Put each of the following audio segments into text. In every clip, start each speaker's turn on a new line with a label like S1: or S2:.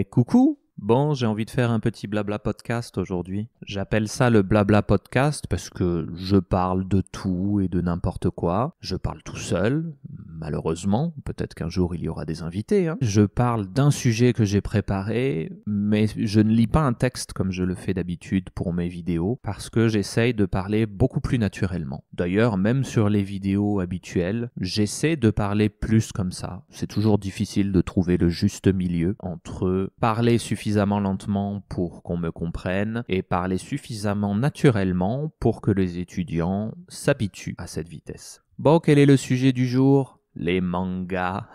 S1: Coucou! Bon, j'ai envie de faire un petit blabla podcast aujourd'hui. J'appelle ça le blabla podcast parce que je parle de tout et de n'importe quoi. Je parle tout seul, malheureusement. Peut-être qu'un jour il y aura des invités. Je parle d'un sujet que j'ai préparé, mais je ne lis pas un texte comme je le fais d'habitude pour mes vidéos parce que j'essaye de parler beaucoup plus naturellement. D'ailleurs, même sur les vidéos habituelles, j'essaie de parler plus comme ça. C'est toujours difficile de trouver le juste milieu entre parler suffisamment lentement pour qu'on me comprenne et parler suffisamment naturellement pour que les étudiants s'habituent à cette vitesse. Bon, quel est le sujet du jour? Les mangas.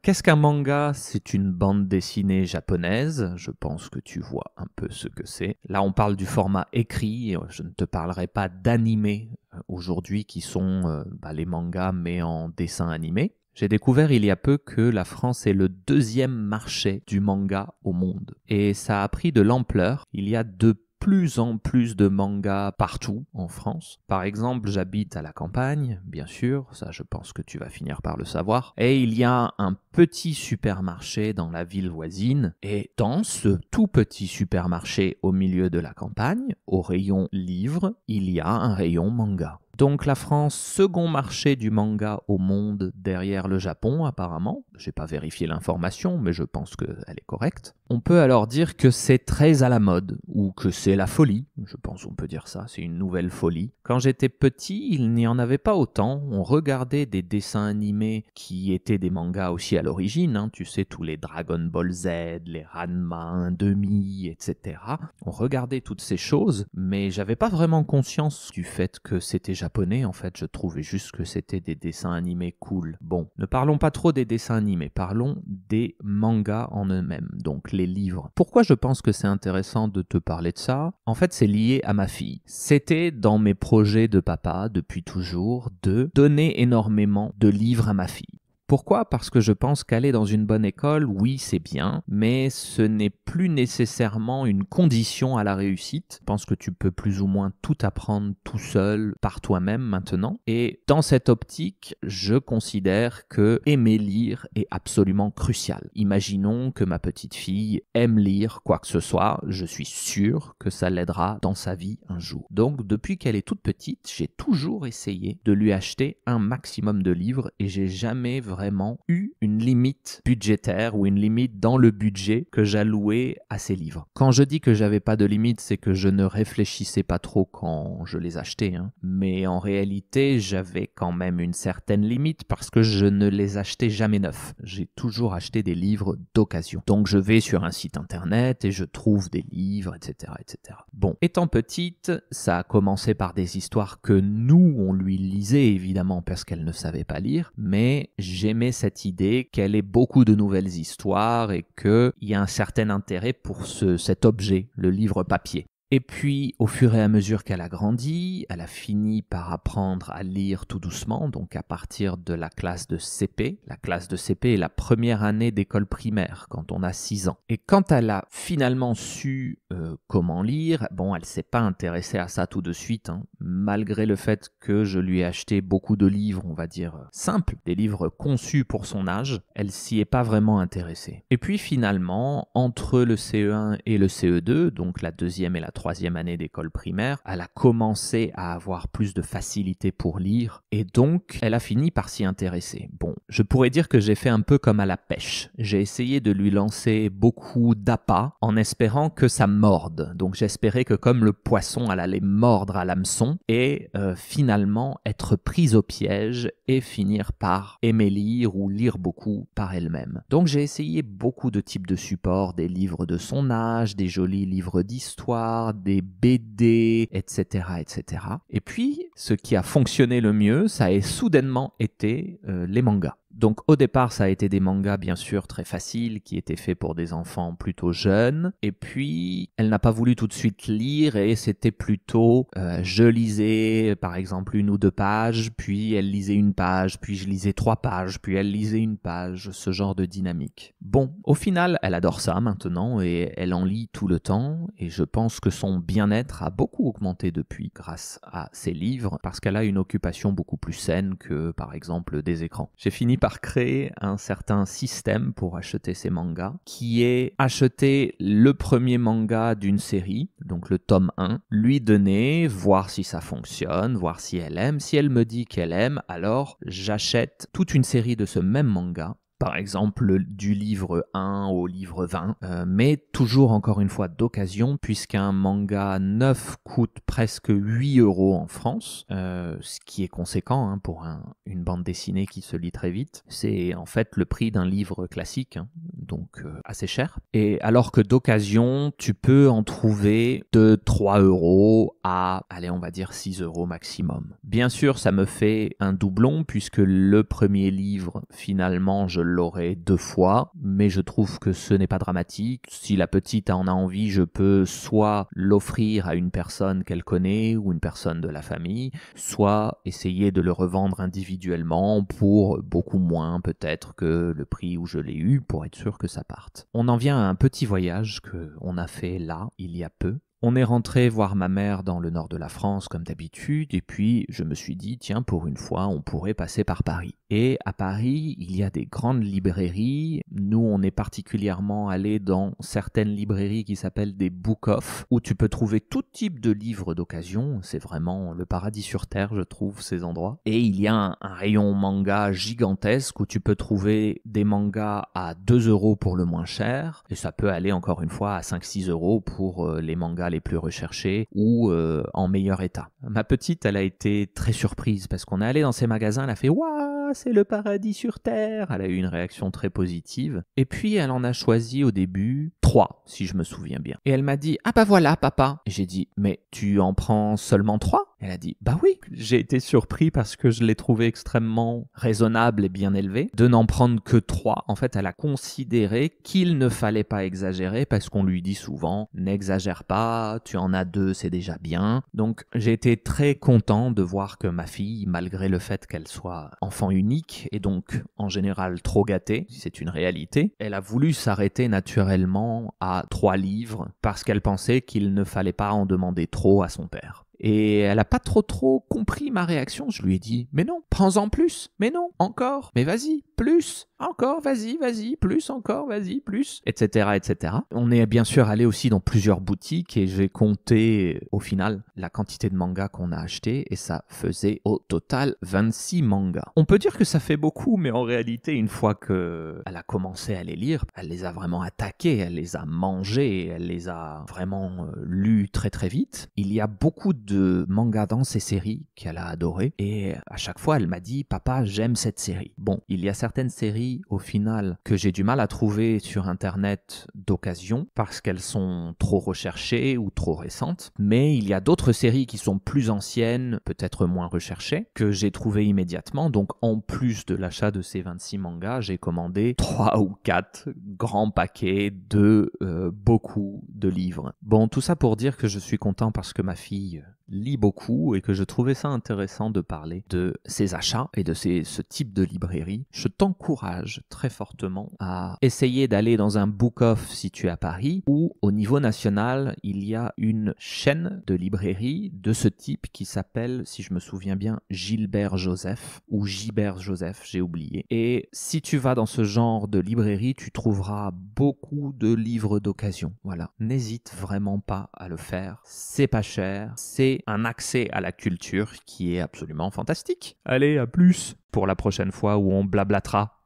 S1: Qu'est-ce qu'un manga? C'est une bande dessinée japonaise. Je pense que tu vois un peu ce que c'est. Là, on parle du format écrit. Je ne te parlerai pas d'animés aujourd'hui qui sont les mangas mais en dessin animé. J'ai découvert il y a peu que la France est le deuxième marché du manga au monde. Et ça a pris de l'ampleur. Il y a de plus en plus de mangas partout en France. Par exemple, j'habite à la campagne, bien sûr, ça je pense que tu vas finir par le savoir. Et il y a un petit supermarché dans la ville voisine. Et dans ce tout petit supermarché au milieu de la campagne, au rayon livres, il y a un rayon manga. Donc la France, second marché du manga au monde derrière le Japon apparemment. J'ai pas vérifié l'information, mais je pense qu'elle est correcte. On peut alors dire que c'est très à la mode, ou que c'est la folie. Je pense qu'on peut dire ça, c'est une nouvelle folie. Quand j'étais petit, il n'y en avait pas autant. On regardait des dessins animés qui étaient des mangas aussi à l'origine. Tu sais, tous les Dragon Ball Z, les Ranma 1/2, etc. On regardait toutes ces choses, mais j'avais pas vraiment conscience du fait que c'était japonais. En fait, je trouvais juste que c'était des dessins animés cool. Bon, ne parlons pas trop des dessins animés, parlons des mangas en eux-mêmes, donc les livres. Pourquoi je pense que c'est intéressant de te parler de ça? En fait, c'est lié à ma fille. C'était dans mes projets de papa depuis toujours de donner énormément de livres à ma fille. Pourquoi? Parce que je pense qu'aller dans une bonne école, oui, c'est bien, mais ce n'est plus nécessairement une condition à la réussite. Je pense que tu peux plus ou moins tout apprendre tout seul, par toi-même maintenant. Et dans cette optique, je considère que aimer lire est absolument crucial. Imaginons que ma petite fille aime lire quoi que ce soit, je suis sûr que ça l'aidera dans sa vie un jour. Donc, depuis qu'elle est toute petite, j'ai toujours essayé de lui acheter un maximum de livres et j'ai jamais vraiment eu une limite budgétaire ou une limite dans le budget que j'allouais à ces livres. Quand je dis que j'avais pas de limite, c'est que je ne réfléchissais pas trop quand je les achetais, mais en réalité, j'avais quand même une certaine limite parce que je ne les achetais jamais neufs. J'ai toujours acheté des livres d'occasion. Donc je vais sur un site internet et je trouve des livres, etc., etc. Bon, étant petite, ça a commencé par des histoires que nous, on lui lisait évidemment parce qu'elle ne savait pas lire, mais j'aimais cette idée qu'elle ait beaucoup de nouvelles histoires et qu'il y a un certain intérêt pour cet objet, le livre papier. Et puis, au fur et à mesure qu'elle a grandi, elle a fini par apprendre à lire tout doucement, donc à partir de la classe de CP. La classe de CP est la première année d'école primaire, quand on a 6 ans. Et quand elle a finalement su comment lire, bon, elle s'est pas intéressée à ça tout de suite, malgré le fait que je lui ai acheté beaucoup de livres, on va dire, simples, des livres conçus pour son âge, elle s'y est pas vraiment intéressée. Et puis finalement, entre le CE1 et le CE2, donc la deuxième et la troisième année d'école primaire, elle a commencé à avoir plus de facilité pour lire et donc elle a fini par s'y intéresser. Bon, je pourrais dire que j'ai fait un peu comme à la pêche. J'ai essayé de lui lancer beaucoup d'appâts en espérant que ça morde. Donc j'espérais que comme le poisson, elle allait mordre à l'hameçon et finalement être prise au piège et finir par aimer lire ou lire beaucoup par elle-même. Donc j'ai essayé beaucoup de types de supports, des livres de son âge, des jolis livres d'histoire, des BD, etc., etc. Et puis, ce qui a fonctionné le mieux, ça a soudainement été les mangas. Donc au départ, ça a été des mangas bien sûr très faciles qui étaient faits pour des enfants plutôt jeunes. Et puis, elle n'a pas voulu tout de suite lire et c'était plutôt je lisais par exemple 1 ou 2 pages, puis elle lisait 1 page, puis je lisais 3 pages, puis elle lisait 1 page, ce genre de dynamique. Bon, au final, elle adore ça maintenant et elle en lit tout le temps et je pense que son bien-être a beaucoup augmenté depuis grâce à ces livres parce qu'elle a une occupation beaucoup plus saine que par exemple des écrans. J'ai fini par créer un certain système pour acheter ces mangas, qui est acheter le premier manga d'une série, donc le tome 1, lui donner, voir si ça fonctionne, voir si elle aime. Si elle me dit qu'elle aime, alors j'achète toute une série de ce même manga. Par exemple, du livre 1 au livre 20, mais toujours encore une fois d'occasion, puisqu'un manga neuf coûte presque 8 € en France, ce qui est conséquent hein, pour une bande dessinée qui se lit très vite. C'est en fait le prix d'un livre classique, hein, donc assez cher. Et alors que d'occasion, tu peux en trouver de 3 € à, allez, on va dire 6 € maximum. Bien sûr, ça me fait un doublon, puisque le premier livre, finalement, je l'aurai 2 fois, mais je trouve que ce n'est pas dramatique. Si la petite en a envie, je peux soit l'offrir à une personne qu'elle connaît ou une personne de la famille, soit essayer de le revendre individuellement pour beaucoup moins peut-être que le prix où je l'ai eu, pour être sûr que ça parte. On en vient à un petit voyage qu'on a fait là, il y a peu. On est rentré voir ma mère dans le nord de la France comme d'habitude et puis je me suis dit tiens pour une fois on pourrait passer par Paris. Et à Paris il y a des grandes librairies, nous on est particulièrement allé dans certaines librairies qui s'appellent des book-off où tu peux trouver tout type de livres d'occasion, c'est vraiment le paradis sur terre je trouve ces endroits. Et il y a un rayon manga gigantesque où tu peux trouver des mangas à 2 € pour le moins cher et ça peut aller encore une fois à 5-6 € pour les mangas les plus recherchés ou en meilleur état. Ma petite, elle a été très surprise parce qu'on est allé dans ces magasins, elle a fait « Waouh, c'est le paradis sur terre !» Elle a eu une réaction très positive. Et puis, elle en a choisi au début 3, si je me souviens bien. Et elle m'a dit « Ah bah voilà, papa !» Et j'ai dit « Mais tu en prends seulement 3 ?» Elle a dit « Bah oui !» J'ai été surpris parce que je l'ai trouvé extrêmement raisonnable et bien élevé de n'en prendre que 3. En fait, elle a considéré qu'il ne fallait pas exagérer parce qu'on lui dit souvent « N'exagère pas, tu en as 2, c'est déjà bien. » Donc j'ai été très content de voir que ma fille, malgré le fait qu'elle soit enfant unique et donc en général trop gâtée, c'est une réalité, elle a voulu s'arrêter naturellement à 3 livres parce qu'elle pensait qu'il ne fallait pas en demander trop à son père. Et elle n'a pas trop compris ma réaction. Je lui ai dit, mais non, prends-en plus. Mais non, encore. Mais vas-y, plus. Encore, vas-y, plus, encore, vas-y, plus. Etc., etc. On est bien sûr allé aussi dans plusieurs boutiques et j'ai compté au final la quantité de mangas qu'on a acheté et ça faisait au total 26 mangas. On peut dire que ça fait beaucoup, mais en réalité, une fois qu'elle a commencé à les lire, elle les a vraiment attaqués, elle les a mangés, elle les a vraiment lus très très vite. Il y a beaucoup de mangas dans ces séries qu'elle a adoré et à chaque fois elle m'a dit papa j'aime cette série. Bon, il y a certaines séries au final que j'ai du mal à trouver sur internet d'occasion parce qu'elles sont trop recherchées ou trop récentes, mais il y a d'autres séries qui sont plus anciennes, peut-être moins recherchées, que j'ai trouvées immédiatement. Donc en plus de l'achat de ces 26 mangas, j'ai commandé 3 ou 4 grands paquets de beaucoup de livres. Bon, tout ça pour dire que je suis content parce que ma fille lit beaucoup et que je trouvais ça intéressant de parler de ces achats et de ce type de librairie. Je t'encourage très fortement à essayer d'aller dans un book-off si tu es à Paris ou au niveau national, il y a une chaîne de librairie de ce type qui s'appelle, si je me souviens bien, Gilbert Joseph ou Gilbert Joseph, j'ai oublié. Et si tu vas dans ce genre de librairie, tu trouveras beaucoup de livres d'occasion. Voilà, n'hésite vraiment pas à le faire. C'est pas cher, c'est un accès à la culture qui est absolument fantastique. Allez, à plus pour la prochaine fois où on blablatera.